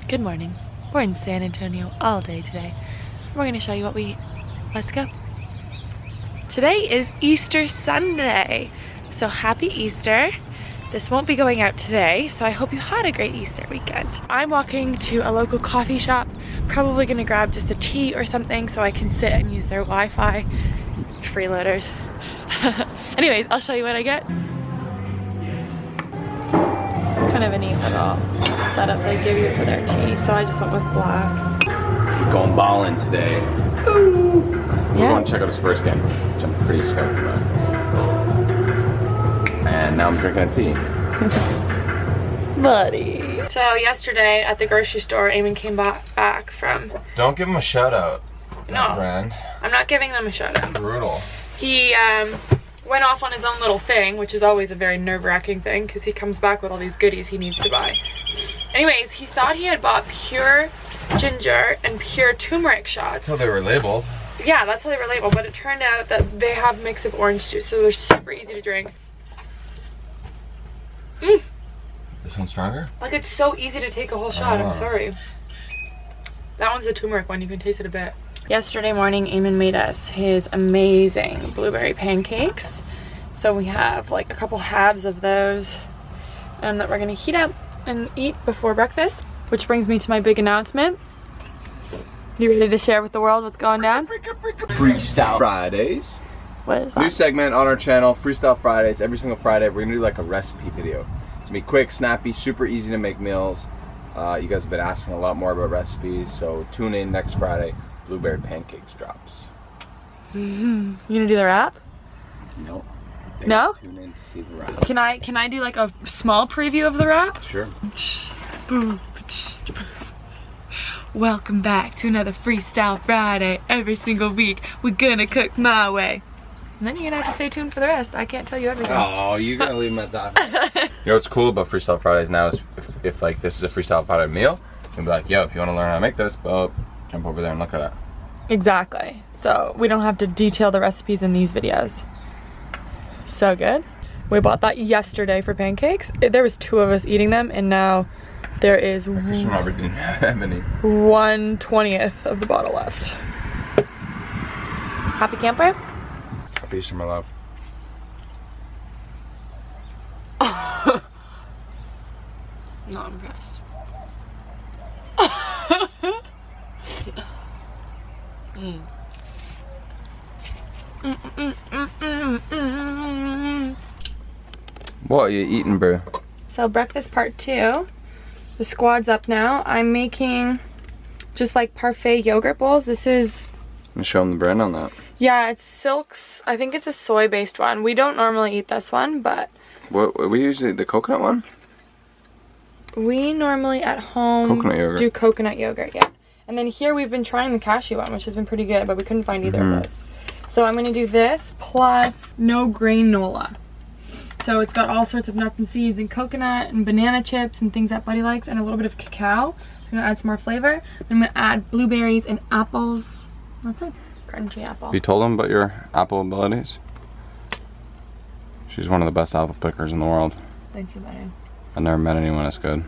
Good morning. We're in San Antonio all day today. We're going to show you what we eat. Let's go. Today is Easter Sunday, so happy Easter. This won't be going out today, so I hope you had a great Easter weekend. I'm walking to a local coffee shop, probably going to grab just a tea or something so I can sit and use their Wi-Fi. Freeloaders. Anyways, I'll show you what I get. It's kind of a neat little setup they give you for their tea, so I just went with black. We're going ballin' today. Ooh. We're going to check out a Spurs game, which I'm pretty stoked about. And now I'm drinking a tea. Buddy. So yesterday at the grocery store, Eamon came back from... Don't give him a shout out. No, friend. I'm not giving them a shout out. Brutal. He went off on his own little thing, which is always a very nerve-wracking thing because he comes back with all these goodies he needs to buy. Anyways, he thought he had bought pure ginger and pure turmeric shots. That's how they were labeled. Yeah, that's how they were labeled, but it turned out that they have mix of orange juice, so they're super easy to drink. Mm. This one's stronger? Like, it's so easy to take a whole shot, I'm sorry. That one's the turmeric one, you can taste it a bit. Yesterday morning, Eamon made us his amazing blueberry pancakes. So we have like a couple halves of those and that we're gonna heat up and eat before breakfast. Which brings me to my big announcement. You ready to share with the world what's going down? Freestyle Fridays. What is that? New segment on our channel, Freestyle Fridays. Every single Friday, we're gonna do like a recipe video. It's gonna be quick, snappy, super easy to make meals. You guys have been asking a lot more about recipes, so tune in next Friday. Blueberry pancakes drops. You gonna do the wrap? No. No? Tune in to see the wrap. Can I do like a small preview of the wrap? Sure. Welcome back to another Freestyle Friday. Every single week, we're gonna cook my way. And then you're gonna have to stay tuned for the rest. I can't tell you everything. Oh, you gotta leave them at that. You know what's cool about Freestyle Fridays now is if like this is a Freestyle Friday meal, you can be like, yo, if you wanna learn how to make this, well, jump over there and look at it. Exactly. So we don't have to detail the recipes in these videos. So good. We bought that yesterday for pancakes. There was 2 of us eating them, and now there is Christian Robert didn't have any. 1/20th of the bottle left. Happy camper? Happy Easter, my love. Not impressed. What are you eating, bro? So breakfast part 2. The squad's up now. I'm making just like parfait yogurt bowls. This is... I'm show them the brand on that. Yeah, it's Silk's. I think it's a soy-based one. We don't normally eat this one, but... What we usually the coconut one? We normally at home do coconut yogurt, yeah. And then here we've been trying the cashew one, which has been pretty good, but we couldn't find either of those. So I'm gonna do this plus no granola. So it's got all sorts of nuts and seeds and coconut and banana chips and things that Buddy likes and a little bit of cacao. I'm gonna add some more flavor. I'm gonna add blueberries and apples. That's it. Crunchy apple. Have you told them about your apple abilities? She's one of the best apple pickers in the world. Thank you, Buddy. I've never met anyone as good.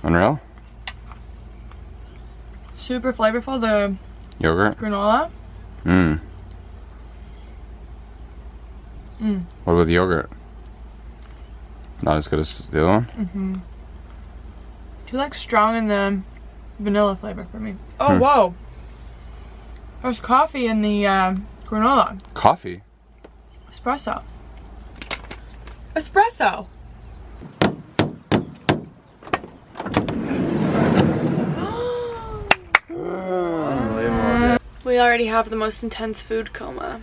Unreal? Super flavorful, the Yogurt? granola. What about the yogurt? Not as good as the other one? Too like strong in the vanilla flavor for me. Oh, whoa. There's coffee in the granola. Coffee? Espresso. Espresso! We already have the most intense food coma.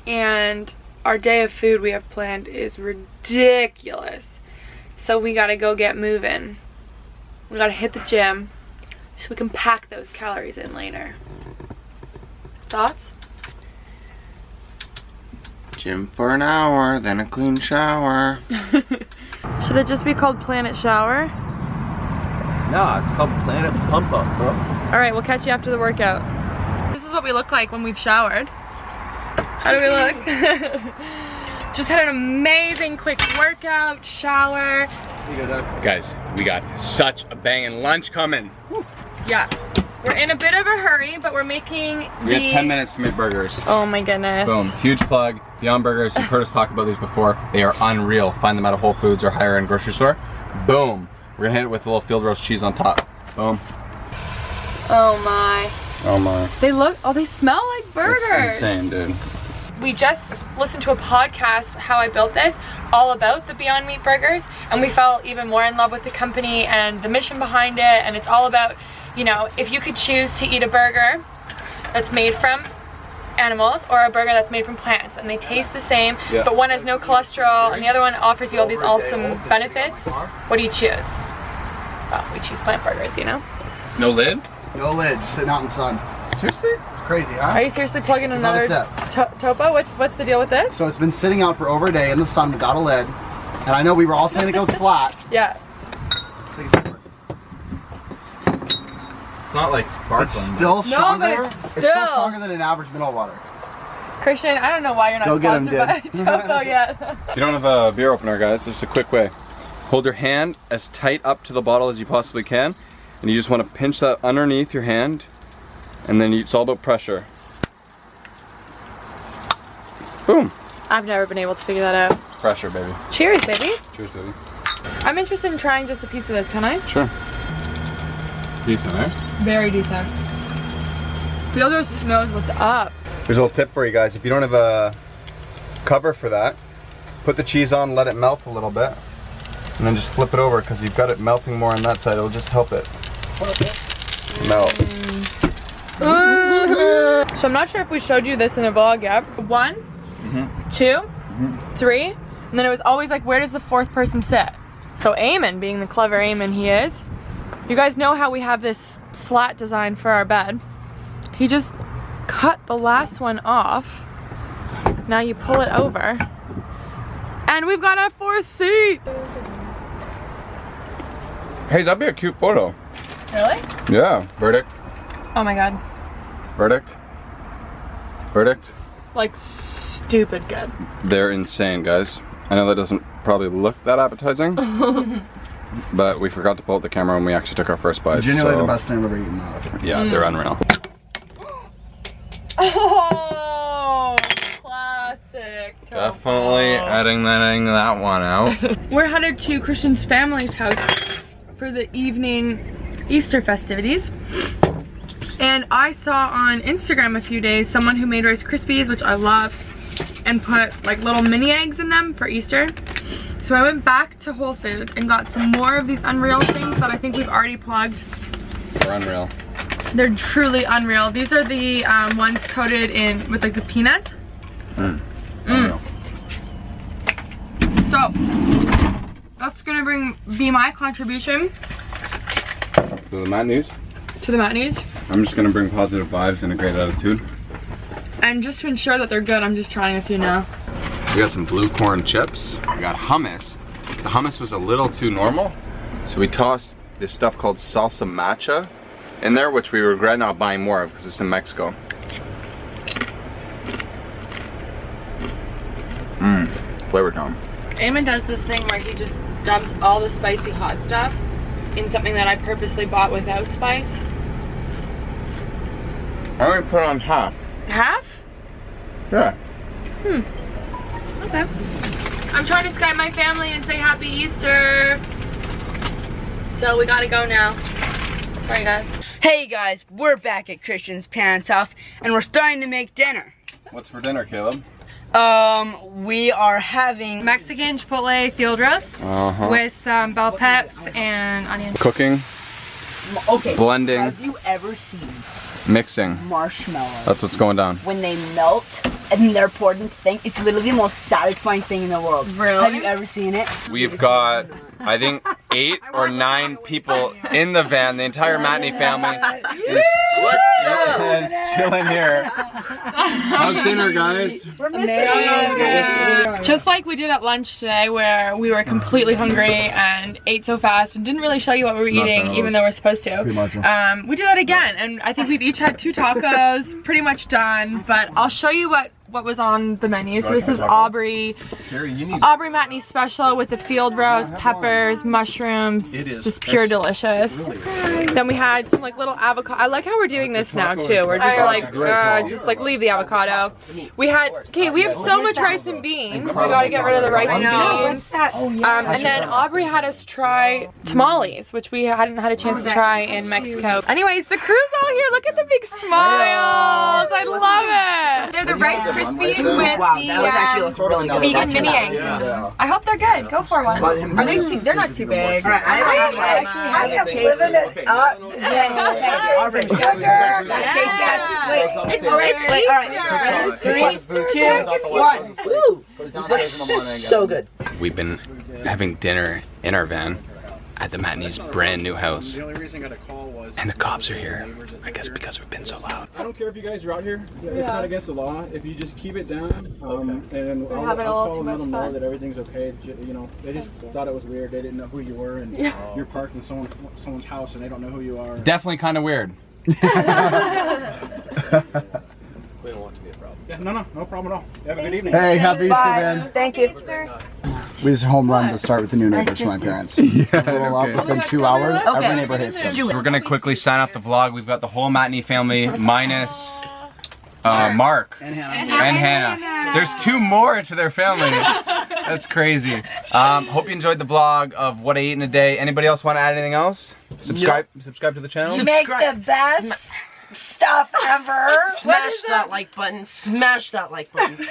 And our day of food we have planned is ridiculous. So we gotta go get moving. We gotta hit the gym so we can pack those calories in later. Thoughts? Gym for an hour, then a clean shower. Should it just be called Planet Shower? No, it's called Planet Pump Up, bro. Alright, we'll catch you after the workout. This is what we look like when we've showered. How do we look? Just had an amazing quick workout, shower. You go, Doug. Guys, we got such a banging lunch coming. Yeah. We're in a bit of a hurry, but we're making We had 10 minutes to make burgers. Oh my goodness. Boom. Huge plug. Beyond Burgers. You've heard us talk about these before. They are unreal. Find them at a Whole Foods or higher end grocery store. Boom. We're gonna hit it with a little field roast cheese on top. Boom. Oh my. Oh my. They smell like burgers. It's insane, dude. We just listened to a podcast, How I Built This, all about the Beyond Meat burgers, and we fell even more in love with the company and the mission behind it. And it's all about, you know, if you could choose to eat a burger that's made from animals or a burger that's made from plants, and they taste the same, but one has no cholesterol and the other one offers you all these awesome benefits, what do you choose? Well, we choose plant burgers, you know? No lid? No lid, just sitting out in the sun. Seriously? It's crazy, huh? Are you seriously plugging another topo? What's the deal with this? So it's been sitting out for over a day in the sun without a lid. And I know we were all saying it goes flat. Yeah. It's not like sparkling. It's still stronger. No, but it's It's still stronger than an average mineral water. Christian, I don't know why you're not sponsored by Topo yet. If you don't have a beer opener, guys, there's a quick way. Hold your hand as tight up to the bottle as you possibly can, and you just want to pinch that underneath your hand, and then it's all about pressure. Boom. I've never been able to figure that out. Pressure, baby. Cheers, baby. Cheers, baby. I'm interested in trying just a piece of this, can I? Sure. Decent, eh? Very decent. Field roast knows what's up. Here's a little tip for you guys. If you don't have a cover for that, put the cheese on, let it melt a little bit, and then just flip it over because you've got it melting more on that side. It'll just help it melt. So I'm not sure if we showed you this in a vlog yet. 1, 2, 3, and then it was always like, where does the fourth person sit? So Eamon, being the clever Eamon he is, you guys know how we have this slat design for our bed. He just cut the last one off. Now you pull it over, and we've got our fourth seat. Hey, that'd be a cute photo. Really? Yeah. Verdict. Oh my god. Verdict. Verdict. Like stupid good. They're insane, guys. I know that doesn't probably look that appetizing, but we forgot to pull out the camera when we actually took our first bite. Genuinely so the best thing I've ever eaten. Out. Yeah, they're unreal. Oh, classic. Definitely editing that one out. We're headed to Christian's family's house for the evening Easter festivities. And I saw on Instagram a few days someone who made Rice Krispies, which I love, and put like little mini eggs in them for Easter. So I went back to Whole Foods and got some more of these unreal things that I think we've already plugged. They're unreal. They're truly unreal. These are the ones coated in with like the peanut. Unreal. So that's gonna be my contribution So the matinees. to the matinees. I'm just gonna bring positive vibes and a great attitude. And just to ensure that they're good, I'm just trying a few now. We got some blue corn chips. We got hummus. The hummus was a little too normal, so we tossed this stuff called salsa matcha in there, which we regret not buying more of because it's in Mexico. Flavor tone. Eamon does this thing where he just dumps all the spicy hot stuff in something that I purposely bought without spice. I only put on half. Half? Yeah. Okay. I'm trying to Skype my family and say Happy Easter. So we gotta go now. Sorry guys. Hey guys, we're back at Christian's parents' house and we're starting to make dinner. What's for dinner, Caleb? We are having Mexican Chipotle field roast with some bell peps and onion. Cooking, blending, have you ever seen mixing. marshmallows? That's what's going down. When they melt and they're poured into thing, it's literally the most satisfying thing in the world. Really? Have you ever seen it? We've got, I think, 8 or 9 people in the van. The entire matinee family is chilling here. How's dinner, guys? Just like we did at lunch today, where we were completely hungry and ate so fast and didn't really show you what we were eating, even though we're supposed to. We did that again, and I think we've each had 2 tacos, pretty much done. But I'll show you what what was on the menu. So this is Aubrey matinee special with the field roast, peppers, mushrooms. Just pure delicious. Then we had some like little avocado. I like how we're doing this now too. We're just like leave the avocado. We had, okay, we have so much rice and beans. We gotta get rid of the rice and beans. And then Aubrey had us try tamales, which we hadn't had a chance to try in Mexico. Anyways, the crew's all here. Look at the big smiles. I love it. They're the Rice Krispies with the vegan mini eggs. I hope they're good. Go for one. Are they too, they're not too big. I am living it up today. Wait, 3, 2, 1. So good. We've been having dinner in our van at the matinee's brand new house, and the cops are here, I guess because we've been so loud. I don't care if you guys are out here, it's not against the law. If you just keep it down, and I'll call them know that everything's okay. You know, they just thought it was weird. They didn't know who you were, and you're parked in someone's house and they don't know who you are. Definitely kind of weird. We don't want to be a problem. Yeah, no problem at all. Have a good evening. Hey, happy Easter, man. Thank you. We just home run to start with the new neighbors for my parents. Roll up within 2 hours. Every neighbor hates them. We're gonna quickly sign off the vlog. We've got the whole matinee family minus Mark and Hannah. There's 2 more to their family. That's crazy. Hope you enjoyed the vlog of what I eat in a day. Anybody else want to add anything else? Subscribe to the channel. You make the best stuff ever. Smash that like button. Smash that like button.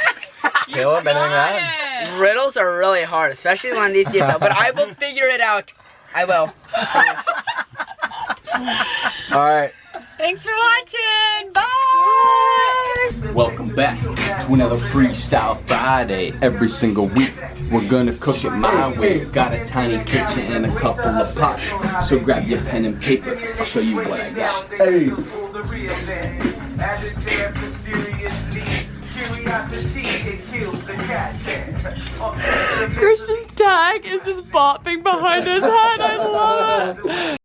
Caleb, anything to add? Riddles are really hard, especially when these get out, but I will figure it out. I will. Alright. Thanks for watching. Bye. Welcome back to another Freestyle Friday. Every single week, we're gonna cook it my way. Got a tiny kitchen and a couple of pots. So grab your pen and paper, I'll show you what I got. Hey. Christian's tag is just bopping behind his head. I love it.